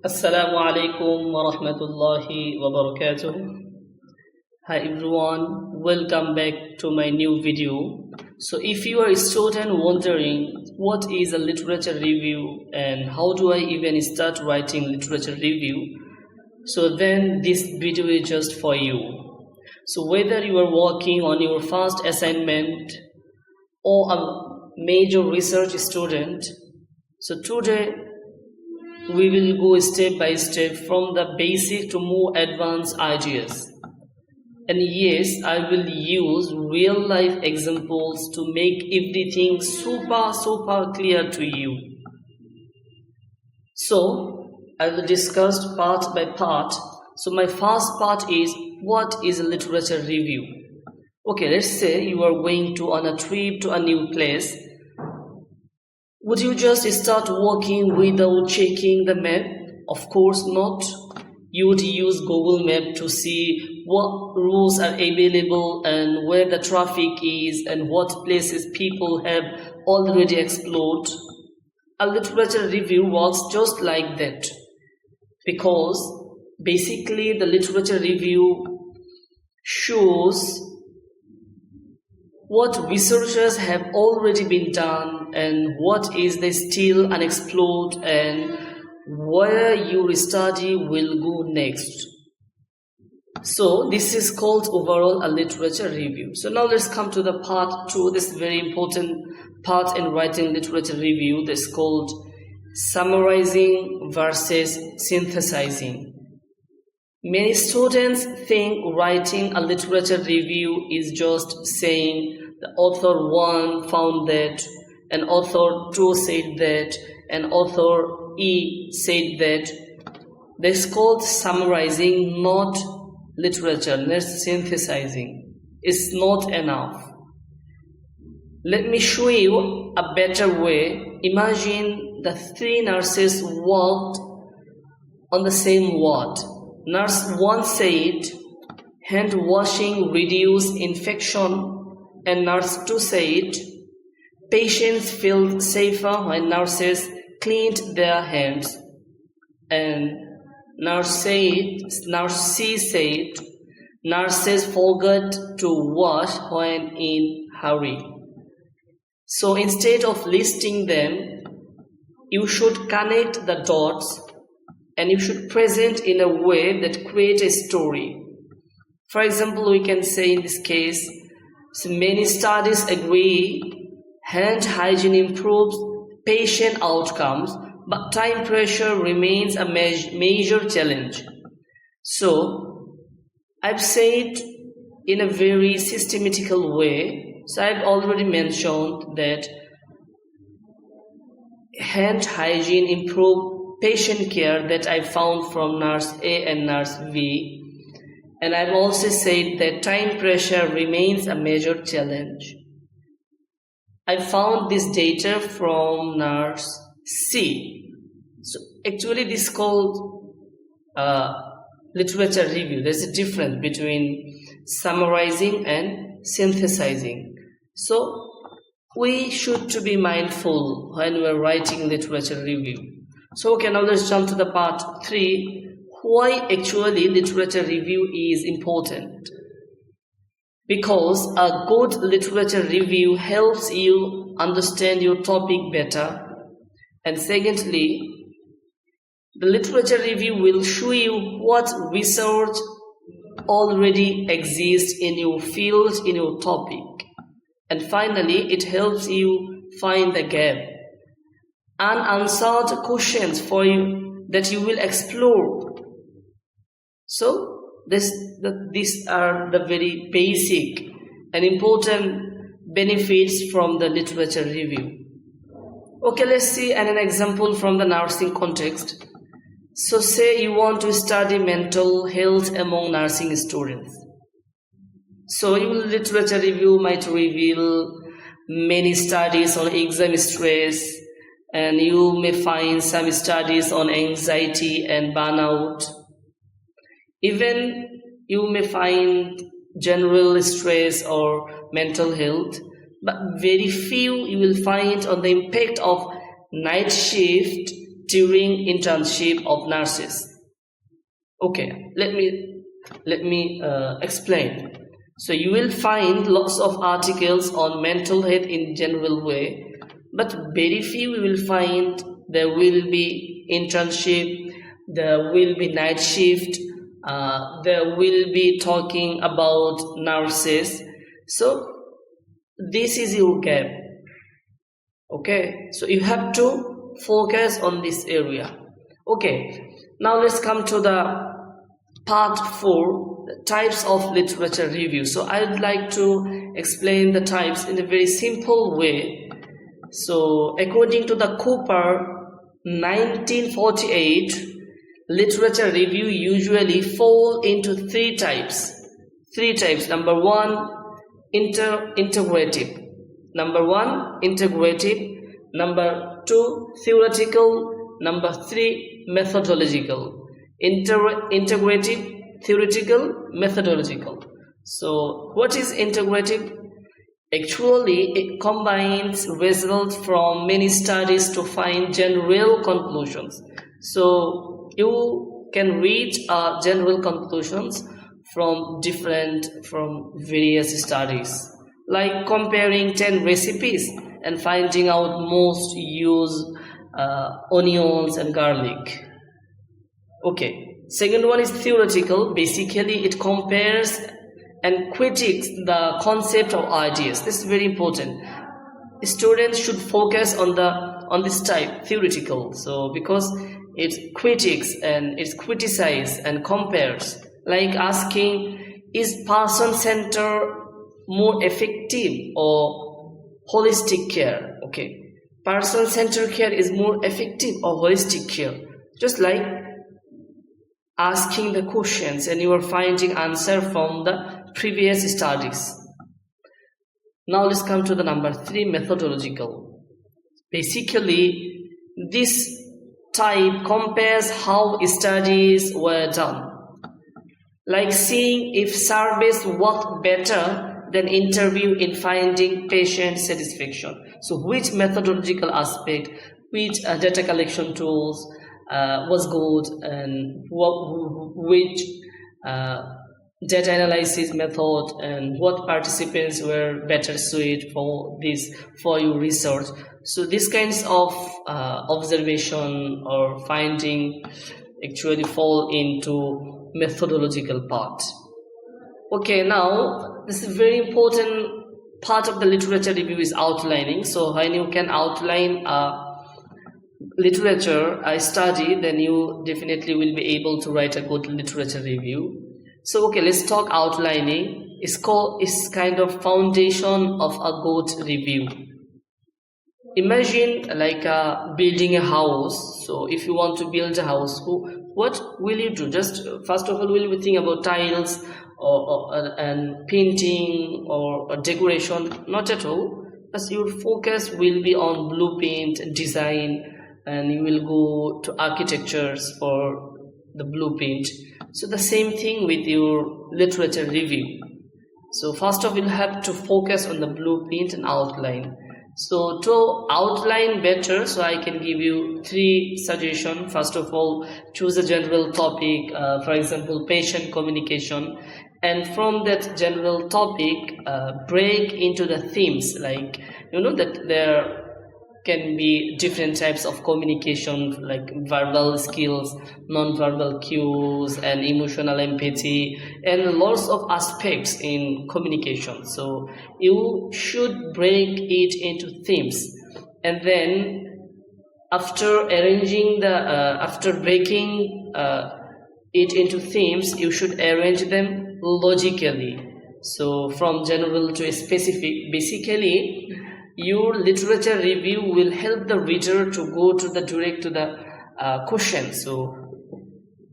Assalamu alaikum wa rahmatullahi wa barakatuh. Hi everyone, welcome back to my new video. So if you are a student wondering what is a literature review and how do I even start writing literature review, so then this video is just for you. So whether you are working on your first assignment or a major research student, so today we will go step by step from the basic to more advanced ideas. And yes, I will use real life examples to make everything super clear to you. So I will discuss part by part. So my first part is, what is a literature review? Okay, let's say you are going on a trip to a new place. Would you just start walking without checking the map? Of course not. You would use Google Map to see what routes are available and where the traffic is and what places people have already explored. A literature review works just like that, because basically the literature review shows what researchers have already been done and what is they still unexplored and where your study will go next. So this is called overall a literature review. So now let's come to the part 2, this very important part in writing literature review, that's called summarizing versus synthesizing. Many students think writing a literature review is just saying the author 1 found that, and author 2 said that, and author E said that. That's called summarizing, not literature, that's synthesizing. It's not enough. Let me show you a better way. Imagine the 3 nurses worked on the same ward. Nurse 1 said, hand washing reduced infection, and nurse 2 said, patients felt safer when nurses cleaned their hands. And nurse C said, nurses forgot to wash when in hurry. So instead of listing them, you should connect the dots and you should present in a way that creates a story. For example, we can say in this case, so many studies agree hand hygiene improves patient outcomes, but time pressure remains a major challenge. So I've said in a very systematical way. So I've already mentioned that hand hygiene improves patient care that I found from nurse A and nurse V, and I've also said that time pressure remains a major challenge. I found this data from nurse C. So actually this is called literature review. There's a difference between summarizing and synthesizing. So we should to be mindful when we're writing literature review. So okay, now let's jump to the part 3, why actually literature review is important. Because a good literature review helps you understand your topic better. And secondly, the literature review will show you what research already exists in your field, in your topic. And finally, it helps you find the gap, unanswered questions for you that you will explore. So these are the very basic and important benefits from the literature review. Okay, let's see an example from the nursing context. So say you want to study mental health among nursing students. So your literature review might reveal many studies on exam stress, and you may find some studies on anxiety and burnout. Even you may find general stress or mental health, but very few you will find on the impact of night shift during internship of nurses. Okay, let me explain. So you will find lots of articles on mental health in general way, but very few you will find there will be internship, there will be night shift, there will be talking about nurses. So this is your gap. Okay, so you have to focus on this area. Okay, now let's come to the part 4, the types of literature review. So I'd like to explain the types in a very simple way. So according to the Cooper 1948, literature review usually fall into 3 types. Number 1, integrative. Number 2, theoretical. Number 3, methodological. Integrative, theoretical, methodological. So what is integrative? Actually, it combines results from many studies to find general conclusions. So you can reach general conclusions from various studies, like comparing 10 recipes and finding out most use onions and garlic. Okay, second one is theoretical. Basically, it compares and critiques the concept of ideas. This is very important. Students should focus on this type, theoretical. So because it critiques and it criticizes and compares, like asking, is person-centered more effective or holistic care? Okay, person-centered care is more effective or holistic care. Just like asking the questions and you are finding answer from the previous studies. Now let's come to the number 3, methodological. Basically, this type compares how studies were done, like seeing if surveys worked better than interview in finding patient satisfaction. So which methodological aspect, which data collection tools was good, and which data analysis method, and what participants were better suited for your research. So these kinds of observation or finding actually fall into methodological part. Okay, now this is very important part of the literature review is outlining. So when you can outline literature I study, then you definitely will be able to write a good literature review. So okay, let's talk outlining. It's kind of foundation of a good review. Imagine like building a house. So if you want to build a house, what will you do? Just first of all, will you think about tiles and painting or decoration? Not at all. As your focus will be on blueprint and design, and you will go to architectures for the blueprint. So the same thing with your literature review. So first of all, you have to focus on the blueprint and outline. So to outline better, so I can give you 3 suggestions. First of all, choose a general topic, for example, patient communication, and from that general topic, break into the themes. Like, you know that there can be different types of communication, like verbal skills, non-verbal cues, and emotional empathy, and lots of aspects in communication. So you should break it into themes, and then after breaking it into themes, you should arrange them logically. So from general to specific. Basically, your literature review will help the reader to go to the direct to the question. So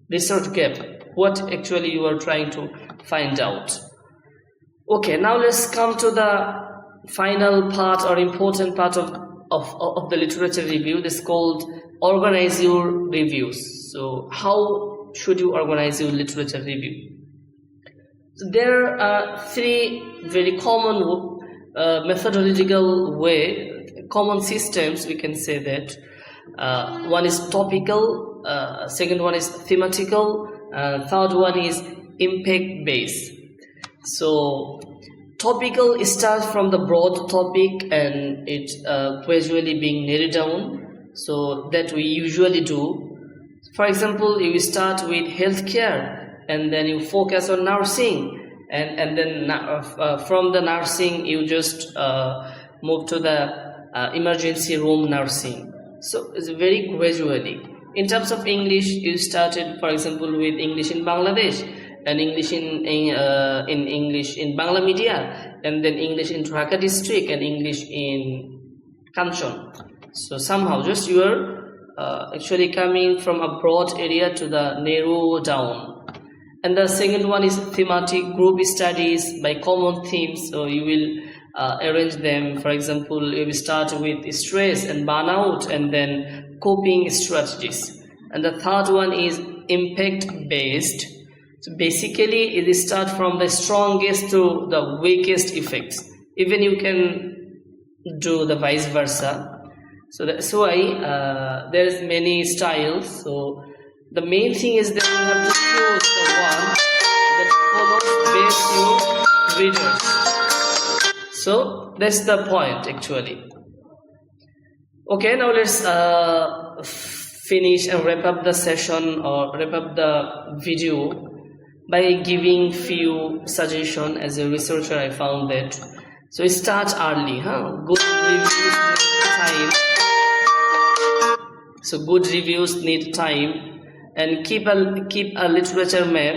research gap, what actually you are trying to find out. Okay, now let's come to the final part or important part of the literature review. This is called organize your reviews. So how should you organize your literature review? So there are 3 very common methodological common systems, we can say that. One is topical, second one is thematical, third one is impact based. So topical starts from the broad topic and it gradually being narrowed down, so that we usually do. For example, you start with healthcare and then you focus on nursing, and then from the nursing you just move to the emergency room nursing. So it's very gradually. In terms of English, you started, for example, with English in Bangladesh, and English in English in Bangla media, and then English in Dhaka district, and English in Kanchon. So somehow just you are actually coming from a broad area to the narrow down. And the second one is thematic group studies by common themes. So you will arrange them. For example, you will start with stress and burnout, and then coping strategies. And the third one is impact based. So basically it is start from the strongest to the weakest effects. Even you can do the vice versa. So that's why there's many styles. So the main thing is that you have to choose the one that follows best your readers. So that's the point actually. Okay, now let's finish and wrap up the session, or wrap up the video, by giving few suggestions. As a researcher, I found that. So start early, good reviews need time. So good reviews need time, and keep a literature map,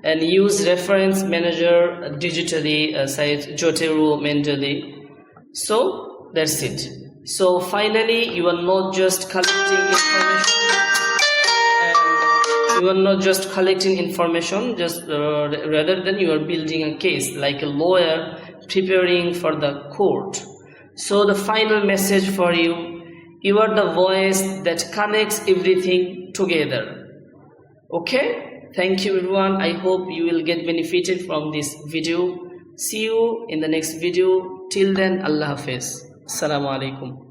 and use reference manager digitally, such Jotaro, Mendeley. So that's it. So finally, you are not just collecting information, just rather than you are building a case like a lawyer preparing for the court. So the final message for you: you are the voice that connects everything together. Okay, thank you everyone. I hope you will get benefited from this video. See you in the next video. Till then, Allah Hafiz. Assalamu alaikum.